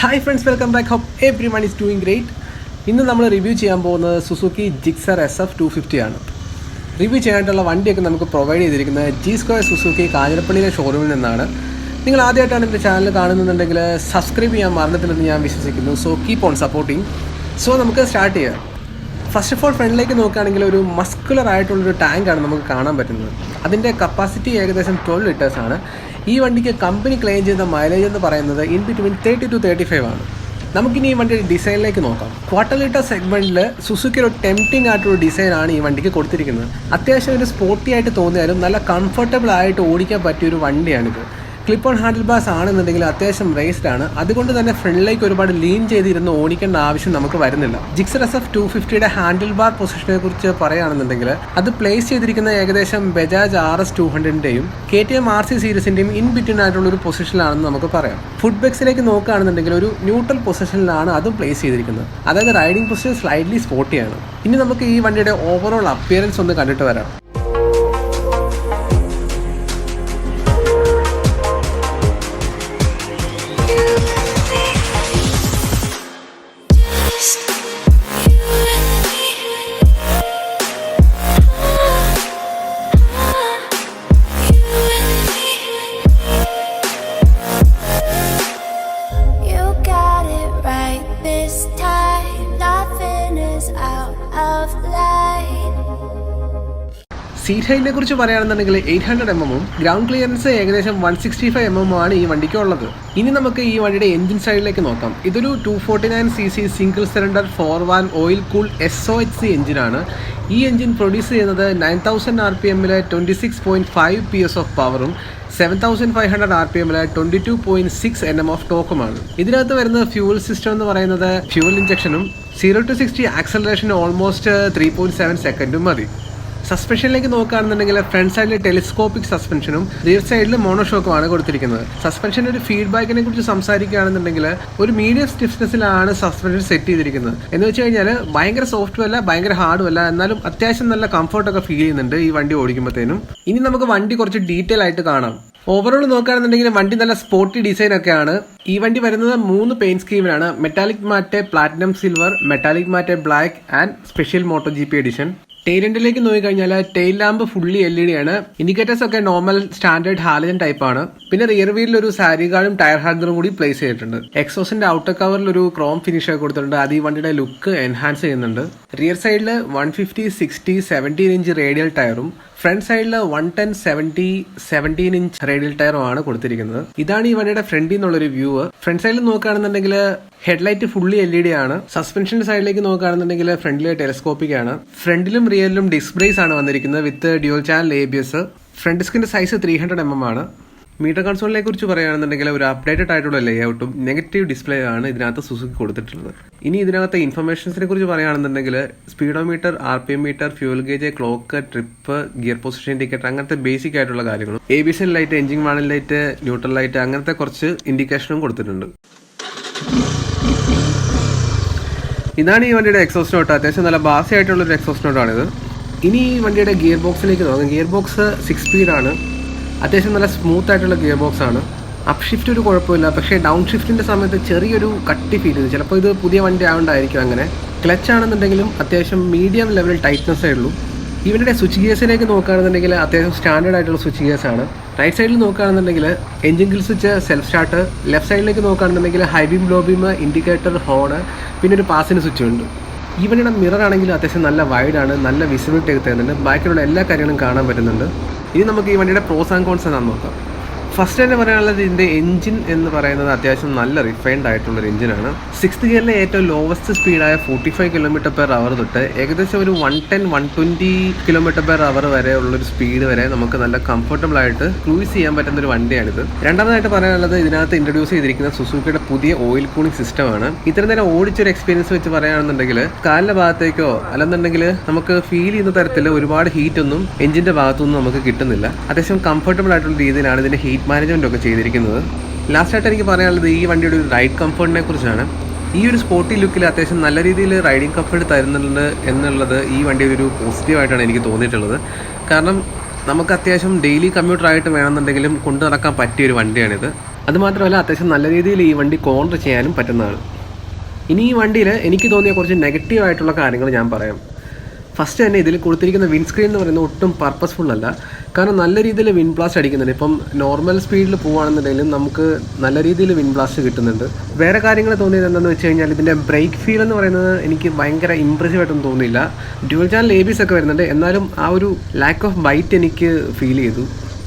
Hi friends, welcome back. Hope everyone is doing great. ഇന്ന് നമ്മൾ review ചെയ്യാൻ പോകുന്നത് സുസുക്കി ജിക്സർ SF 250 ആണ്. റിവ്യൂ ചെയ്യാനായിട്ടുള്ള വണ്ടിയൊക്കെ നമുക്ക് പ്രൊവൈഡ് ചെയ്തിരിക്കുന്നത് ജി സ്ക്വയർ സുസുക്കി കാഞ്ഞിരപ്പള്ളിയിലെ ഷോറൂമിൽ നിന്നാണ്. നിങ്ങൾ ആദ്യമായിട്ടാണ് എൻ്റെ ചാനൽ കാണുന്നുണ്ടെങ്കിൽ സബ്സ്ക്രൈബ് ചെയ്യാൻ മറന്നിട്ടില്ലെന്ന് ഞാൻ വിശ്വസിക്കുന്നു. So keep on supporting. So നമുക്ക് സ്റ്റാർട്ട് ചെയ്യാം. ഫസ്റ്റ് ഓഫ് ഓൾ ഫ്രണ്ടിലേക്ക് നോക്കുകയാണെങ്കിൽ ഒരു മസ്കുലർ ആയിട്ടുള്ളൊരു ടാങ്കാണ് നമുക്ക് കാണാൻ പറ്റുന്നത്. അതിൻ്റെ കപ്പാസിറ്റി ഏകദേശം 12 ലിറ്റേഴ്സാണ്. ഈ വണ്ടിക്ക് കമ്പനി ക്ലെയിം ചെയ്ത മൈലേജ് എന്ന് പറയുന്നത് ഇൻ ബിറ്റ്വീൻ 30 to 35 ആണ്. നമുക്കിനി ഈ വണ്ടിയുടെ ഡിസൈനിലേക്ക് നോക്കാം. ക്വാർട്ടർ ലിറ്റർ സെഗ്മെൻറ്റിൽ സുസുക്കി ഒരു ടെംപ്റ്റിംഗ് ആയിട്ടൊരു ഡിസൈനാണ് ഈ വണ്ടിക്ക് കൊടുത്തിരിക്കുന്നത്. അത്യാവശ്യം ഒരു സ്പോർട്ടി ആയിട്ട് തോന്നിയാലും നല്ല കംഫർട്ടബിൾ ആയിട്ട് ഓടിക്കാൻ പറ്റിയൊരു വണ്ടിയാണിത്. ക്ലിപ്പ് ഓൺ ഹാൻഡിൽ ബാർസ് ആണെന്നുണ്ടെങ്കിൽ അത്യാവശ്യം റേസ്ഡ് ആണ്. അതുകൊണ്ട് തന്നെ ഫ്രണ്ടിലേക്ക് ഒരുപാട് ലീൻ ചെയ്തിരുന്ന് ഓടിക്കേണ്ട ആവശ്യം നമുക്ക് വരുന്നില്ല. ജിക്സർ SF 250യുടെ ഹാൻഡിൽ ബാർ പൊസിഷനെ കുറിച്ച് പറയുകയാണെന്നുണ്ടെങ്കിൽ അത് പ്ലേസ് ചെയ്തിരിക്കുന്ന ഏകദേശം ബജാജ് RS 200ൻ്റെയും KTM RC സീരീസിൻ്റെയും ഇൻ ബിറ്റ്വീൻ ആയിട്ടുള്ള ഒരു പൊസിഷനിലാണെന്ന് നമുക്ക് പറയാം. ഫുഡ് ബെക്സിലേക്ക് നോക്കുകയാണെന്നുണ്ടെങ്കിൽ ഒരു ന്യൂട്രൽ പൊസിഷനിലാണ് അതും പ്ലേസ് ചെയ്തിരിക്കുന്നത്. അതായത് റൈഡിംഗ് പൊസിഷൻ സ്ലൈറ്റ്ലി സ്പോർട്ടിയാണ്. ഇനി നമുക്ക് ഈ വണ്ടിയുടെ ഓവറോൾ അപ്പിയറൻസ് ഒന്ന് കണ്ടിട്ട് വരാം. സീറ്റ് ഹൈറ്റിനെ കുറിച്ച് പറയുകയാണെന്നുണ്ടെങ്കിൽ 800mm ഗ്രൗണ്ട് ക്ലിയറൻസ് ഏകദേശം 165mm ആണ് ഈ വണ്ടിക്ക് ഉള്ളത്. ഇനി നമുക്ക് ഈ വണ്ടിയുടെ എഞ്ചിൻ സൈഡിലേക്ക് നോക്കാം. ഇതൊരു 249cc single cylinder 4-valve oil cool SOHC എഞ്ചിനാണ്. ഈ എഞ്ചിൻ പ്രൊഡ്യൂസ് ചെയ്യുന്നത് 9000 RPM-ലെ 26.5 PS ഓഫ് പവറും 7500 RPM-ലെ 22.6 Nm ഓഫ് ടോക്കുമാണ്. ഇതിനകത്ത് വരുന്ന ഫ്യൂവൽ സിസ്റ്റം എന്ന് പറയുന്നത് ഫ്യൂവൽ ഇഞ്ചക്ഷനും 0 to 60 ആക്സലറേഷൻ ഓൾമോസ്റ്റ് 3.7 സെക്കൻഡും മതി. സസ്പെൻഷനിലേക്ക് നോക്കുകയാണെന്നുണ്ടെങ്കിൽ ഫ്രണ്ട് സൈഡിൽ ടെലിസ്കോപ്പിക് സസ്പെൻഷനും റിയർ സൈഡിൽ മോണോഷോക്കുമാണ് കൊടുത്തിരിക്കുന്നത്. സസ്പെൻഷൻ്റെ ഒരു ഫീഡ്ബാക്കിനെ കുറിച്ച് സംസാരിക്കുകയാണെന്നുണ്ടെങ്കിൽ ഒരു മീഡിയം സ്റ്റിഫ്നെസ്സിലാണ് സസ്പെൻഷൻ സെറ്റ് ചെയ്തിരിക്കുന്നത്. എന്ന് വെച്ച് കഴിഞ്ഞാൽ ഭയങ്കര സോഫ്റ്റും അല്ല ഭയങ്കര ഹാർഡും അല്ല, എന്നാലും അത്യാവശ്യം നല്ല കംഫർട്ടൊക്കെ ഫീൽ ചെയ്യുന്നുണ്ട് ഈ വണ്ടി ഓടിക്കുമ്പോഴത്തേനും. ഇനി നമുക്ക് വണ്ടി കുറച്ച് ഡീറ്റെയിൽ ആയിട്ട് കാണാം. ഓവറോൾ നോക്കുകയാണെന്നുണ്ടെങ്കിൽ വണ്ടി നല്ല സ്പോർട്ടി ഡിസൈൻ ഒക്കെയാണ്. ഈ വണ്ടി വരുന്നത് 3 പെയിന്റ് സ്കീമിലാണ്: metallic matte, platinum silver, metallic matte black and special MotoGP edition. ടെയിലിലേക്ക് നോക്കിക്കഴിഞ്ഞാൽ ടെയിൽ ലാമ്പ് ഫുള്ളി LED ആണ്. ഇൻഡിക്കേറ്റേഴ്സ് ഒക്കെ നോർമൽ സ്റ്റാൻഡേർഡ് ഹാലജൻ ടൈപ്പ് ആണ്. പിന്നെ റിയർ വീലിൽ ഒരു സാരി ഗാർഡും ടയർ ഹാൻഡറും കൂടി പ്ലേസ് ചെയ്തിട്ടുണ്ട്. എക്സോസിന്റെ ഔട്ടർ കവറിൽ ഒരു ക്രോം ഫിനിഷ് ഒക്കെ കൊടുത്തിട്ടുണ്ട്. അത് ഈ വണ്ടിയുടെ ലുക്ക് എൻഹാൻസ് ചെയ്യുന്നുണ്ട്. റിയർ സൈഡിൽ 150, 60, 17 ഇഞ്ച് റേഡിയൽ ടയറും ഫ്രണ്ട് സൈഡിൽ 110, 70, 17 ഇഞ്ച് റേഡിയൽ ടയറും ആണ് കൊടുത്തിരിക്കുന്നത്. ഇതാണ് ഈ വണ്ടിയുടെ ഫ്രണ്ടിൽ നിന്നുള്ളൊരു വ്യൂ. ഫ്രണ്ട് സൈഡിൽ നോക്കുകയാണെന്നുണ്ടെങ്കിൽ ഹെഡ്ലൈറ്റ് ഫുള്ളി LED ആണ്. സസ്പെൻഷന്റെ സൈഡിലേക്ക് നോക്കുകയാണെന്നുണ്ടെങ്കിൽ ഫ്രണ്ടിൽ ടെലിസ്കോപ്പിക് ആണ്. ഫ്രണ്ടിലും റിയറിലും ഡിസ്ക് ബ്രേക്സ് ആണ് വന്നിരിക്കുന്നത് വിത്ത് ഡ്യുവൽ ചാനൽ ABS. ഫ്രണ്ട് ഡിസ്കിന്റെ സൈസ് 300mm ആണ്. മീറ്റർ കൺസോളിനെ കുറിച്ച് പറയുകയാണെന്നുണ്ടെങ്കിൽ ഒരു അപ്ഡേറ്റഡ് ആയിട്ടുള്ള ലേഔട്ടും നെഗറ്റീവ് ഡിസ്പ്ലേ ആണ് ഇതിനകത്ത് സുസുക്കി കൊടുത്തിട്ടുള്ളത്. ഇനി ഇതിനകത്ത് ഇൻഫർമേഷൻസിനെ കുറിച്ച് പറയുകയാണെന്നുണ്ടെങ്കിൽ speedometer, RPM meter, fuel gauge, clock, trip, gear position indicator, അങ്ങനത്തെ ബേസിക് ആയിട്ടുള്ള കാര്യങ്ങളും ABS ലൈറ്റ്, എഞ്ചിൻ വാണിൽ ലൈറ്റ്, ന്യൂട്രൽ ലൈറ്റ്, അങ്ങനത്തെ കുറച്ച് ഇൻഡിക്കേഷനും കൊടുത്തിട്ടുണ്ട്. ഇതാണ് ഈ വണ്ടിയുടെ എക്സോസ്റ്റ് നോട്ട്. അത്യാവശ്യം നല്ല ബാസി ആയിട്ടുള്ളൊരു എക്സോസ്റ്റ് നോട്ടാണിത്. ഇനി ഈ വണ്ടിയുടെ ഗിയർ ബോക്സിലേക്ക് നോക്കാം. Gear box 6 സ്പീഡാണ്. അത്യാവശ്യം നല്ല സ്മൂത്ത് ആയിട്ടുള്ള ഗിയർ ബോക്സ് ആണ്. അപ്പ് ഷിഫ്റ്റ് ഒരു കുഴപ്പമില്ല, പക്ഷേ ഡൗൺ ഷിഫ്റ്റിൻ്റെ സമയത്ത് ചെറിയൊരു കട്ടി ഫീൽ ചെയ്തു. ചിലപ്പോൾ ഇത് പുതിയ വണ്ടി ആയതുകൊണ്ടായിരിക്കും അങ്ങനെ. ക്ലച്ച് ആണെന്നുണ്ടെങ്കിലും അത്യാവശ്യം മീഡിയം ലെവൽ ടൈറ്റ്നസ്സേ ഉള്ളൂ. ഇവരുടെ സ്വിച്ച് ഗിയേഴ്സിലേക്ക് നോക്കുകയാണെന്നുണ്ടെങ്കിൽ അത്യാവശ്യം സ്റ്റാൻഡേർഡ് ആയിട്ടുള്ള സ്വിച്ച് ഗിയേഴ്സ് ആണ്. റൈറ്റ് സൈഡിൽ നോക്കുകയാണെന്നുണ്ടെങ്കിൽ engine kill switch, self start. Left സൈഡിലേക്ക് നോക്കുകയാണെന്നുണ്ടെങ്കിൽ high beam, low beam, indicator, horn, പിന്നെ ഒരു പാസിന് സ്വിച്ച് ഉണ്ട്. ഈ വണ്ടിയുടെ മിറർ ആണെങ്കിലും അത്യാവശ്യം നല്ല വൈഡാണ്, നല്ല വിസിബിലിറ്റി ഒക്കെ തരുന്നുണ്ട്. ബാക്കിയുള്ള എല്ലാ കാര്യങ്ങളും കാണാൻ പറ്റുന്നുണ്ട്. ഇനി നമുക്ക് ഈ വണ്ടിയുടെ പ്രോസ് ആൻഡ് കോൺസ് എന്നാണ് നോക്കാം. ഫസ്റ്റ് തന്നെ പറയാനുള്ളത് ഇതിൻ്റെ എഞ്ചിൻ എന്ന് പറയുന്നത് അത്യാവശ്യം നല്ല റിഫൈൻഡ് ആയിട്ടുള്ളൊരു എഞ്ചിനാണ്. 6th ഗിയറിലെ ഏറ്റവും ലോവസ്റ്റ് സ്പീഡായ 45 km/h തൊട്ട് ഏകദേശം ഒരു 110, 120 km/h വരെ ഉള്ളൊരു സ്പീഡ് വരെ നമുക്ക് നല്ല കംഫർട്ടബിൾ ആയിട്ട് ക്രൂസ് ചെയ്യാൻ പറ്റുന്ന ഒരു വണ്ടിയാണിത്. രണ്ടാമതായിട്ട് പറയാനുള്ളത് ഇതിനകത്ത് ഇൻട്രൊഡ്യൂസ് ചെയ്തിരിക്കുന്ന സുസുക്കിയുടെ പുതിയ ഓയിൽ കൂളിംഗ് സിസ്റ്റമാണ്. ഇത്രയും നേരം ഓടിച്ചൊരു എക്സ്പീരിയൻസ് വെച്ച് പറയുകയാണെന്നുണ്ടെങ്കിൽ കാലിൻ്റെ ഭാഗത്തേക്കോ അല്ലെന്നുണ്ടെങ്കിൽ നമുക്ക് ഫീൽ ചെയ്യുന്ന തരത്തിൽ ഒരുപാട് ഹീറ്റ് ഒന്നും എഞ്ചിൻ്റെ ഭാഗത്തുനിന്നും നമുക്ക് കിട്ടുന്നില്ല. അത്യാവശ്യം കംഫർട്ടബിൾ ആയിട്ടുള്ള രീതിയിലാണ് ഇതിൻ്റെ ഹീറ്റ് മാനേജ്മെന്റ് ഒക്കെ ചെയ്തിരിക്കുന്നത്. ലാസ്റ്റായിട്ട് എനിക്ക് പറയാനുള്ളത് ഈ വണ്ടിയുടെ ഒരു റൈഡ് കംഫർട്ടിനെ കുറിച്ചാണ്. ഈ ഒരു സ്പോർട്ടി ലുക്കിൽ അത്യാവശ്യം നല്ല രീതിയിൽ റൈഡിങ് കംഫർട്ട് തരുന്നുണ്ട് എന്നുള്ളത് ഈ വണ്ടിയുടെ ഒരു പോസിറ്റീവായിട്ടാണ് എനിക്ക് തോന്നിയിട്ടുള്ളത്. കാരണം നമുക്ക് അത്യാവശ്യം ഡെയിലി കമ്മ്യൂട്ടറായിട്ട് വേണമെന്നുണ്ടെങ്കിലും കൊണ്ടു നടക്കാൻ പറ്റിയൊരു വണ്ടിയാണിത്. അതുമാത്രമല്ല അത്യാവശ്യം നല്ല രീതിയിൽ ഈ വണ്ടി കോൺട്ര ചെയ്യാനും പറ്റുന്നതാണ്. ഇനി ഈ വണ്ടിയിൽ എനിക്ക് തോന്നിയ കുറച്ച് നെഗറ്റീവായിട്ടുള്ള കാര്യങ്ങൾ ഞാൻ പറയാം. ഫസ്റ്റ് തന്നെ ഇതിൽ കൊടുത്തിരിക്കുന്ന വിൻസ്ക്രീൻ എന്ന് പറയുന്നത് ഒട്ടും പർപ്പസ്ഫുൾ അല്ല. കാരണം നല്ല രീതിയിൽ വിൻഡ് ബ്ലാസ്റ്റ് അടിക്കുന്നുണ്ട്. ഇപ്പം നോർമൽ സ്പീഡിൽ പോവുകയാണെന്നുണ്ടെങ്കിലും നമുക്ക് നല്ല രീതിയിൽ വിൻഡ് ബ്ലാസ്റ്റ് കിട്ടുന്നുണ്ട്. വേറെ കാര്യങ്ങൾ തോന്നിയത് എന്താണെന്ന് വെച്ച് കഴിഞ്ഞാൽ ഇതിൻ്റെ ബ്രേക്ക് ഫീൽ എന്ന് പറയുന്നത് എനിക്ക് ഭയങ്കര ഇമ്പ്രസീവായിട്ടൊന്നും തോന്നിയില്ല. ഡ്യുവൽ ചാനൽ ABS ഒക്കെ വരുന്നുണ്ട്, എന്നാലും ആ ഒരു ലാക്ക് ഓഫ് ബൈറ്റ് എനിക്ക് ഫീൽ ചെയ്തു.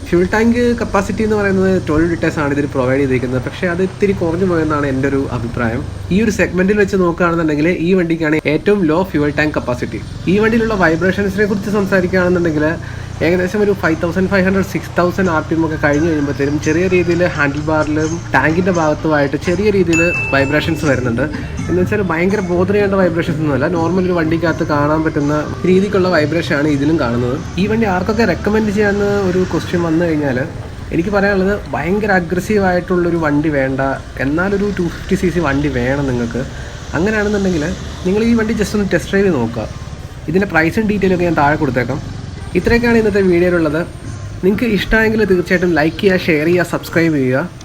ഫ്യൂൾ ടാങ്ക് കപ്പാസിറ്റി എന്ന് പറയുന്നത് 12 ലിറ്റേഴ്സ് ആണ് ഇതിൽ പ്രൊവൈഡ് ചെയ്തിരിക്കുന്നത്. പക്ഷേ അത് ഇത്തിരി കുറഞ്ഞു പോയെന്നാണ് എൻ്റെ ഒരു അഭിപ്രായം. ഈ ഒരു സെഗ്മെൻറ്റിൽ വെച്ച് നോക്കുകയാണെന്നുണ്ടെങ്കിൽ ഈ വണ്ടിക്കാണ് ഏറ്റവും ലോ ഫ്യൂൾ ടാങ്ക് കപ്പാസിറ്റി. ഈ വണ്ടിയിലുള്ള വൈബ്രേഷൻസിനെ കുറിച്ച് സംസാരിക്കുകയാണെന്നുണ്ടെങ്കിൽ ഏകദേശം ഒരു 5500-6000 RPM ഒക്കെ കഴിഞ്ഞ് കഴിയുമ്പോഴത്തേനും ചെറിയ രീതിയിൽ ഹാൻഡിൽ ബാറിലും ടാങ്കിൻ്റെ ഭാഗത്തുമായിട്ട് ചെറിയ രീതിയിൽ വൈബ്രേഷൻസ് വരുന്നുണ്ട്. എന്ന് വെച്ചാൽ ഭയങ്കര ബോധർ ചെയ്യേണ്ട വൈബ്രേഷൻസ് ഒന്നുമല്ല, നോർമൽ ഒരു വണ്ടിക്കകത്ത് കാണാൻ പറ്റുന്ന രീതിക്കുള്ള വൈബ്രേഷനാണ് ഇതിലും കാണുന്നത്. ഈ വണ്ടി ആർക്കൊക്കെ റെക്കമെൻഡ് ചെയ്യാമെന്ന് ഒരു ക്വസ്റ്റ്യൻ വന്നു കഴിഞ്ഞാൽ എനിക്ക് പറയാനുള്ളത് ഭയങ്കര അഗ്രസീവായിട്ടുള്ളൊരു വണ്ടി വേണ്ട, എന്നാലൊരു 250cc വണ്ടി വേണം നിങ്ങൾക്ക്. അങ്ങനെയാണെന്നുണ്ടെങ്കിൽ നിങ്ങൾ ഈ വണ്ടി ജസ്റ്റ് ഒന്ന് ടെസ്റ്റ് ഡ്രൈവ് നോക്കുക. ഇതിൻ്റെ പ്രൈസും ഡീറ്റെയിലൊക്കെ ഞാൻ താഴെ കൊടുത്തേക്കാം. ഇത്രയൊക്കെയാണ് ഇന്നത്തെ വീഡിയോയിലുള്ളത്. നിങ്ങൾക്ക് ഇഷ്ടമായെങ്കിൽ തീർച്ചയായിട്ടും ലൈക്ക് ചെയ്യുക, ഷെയർ ചെയ്യുക, സബ്സ്ക്രൈബ് ചെയ്യുക.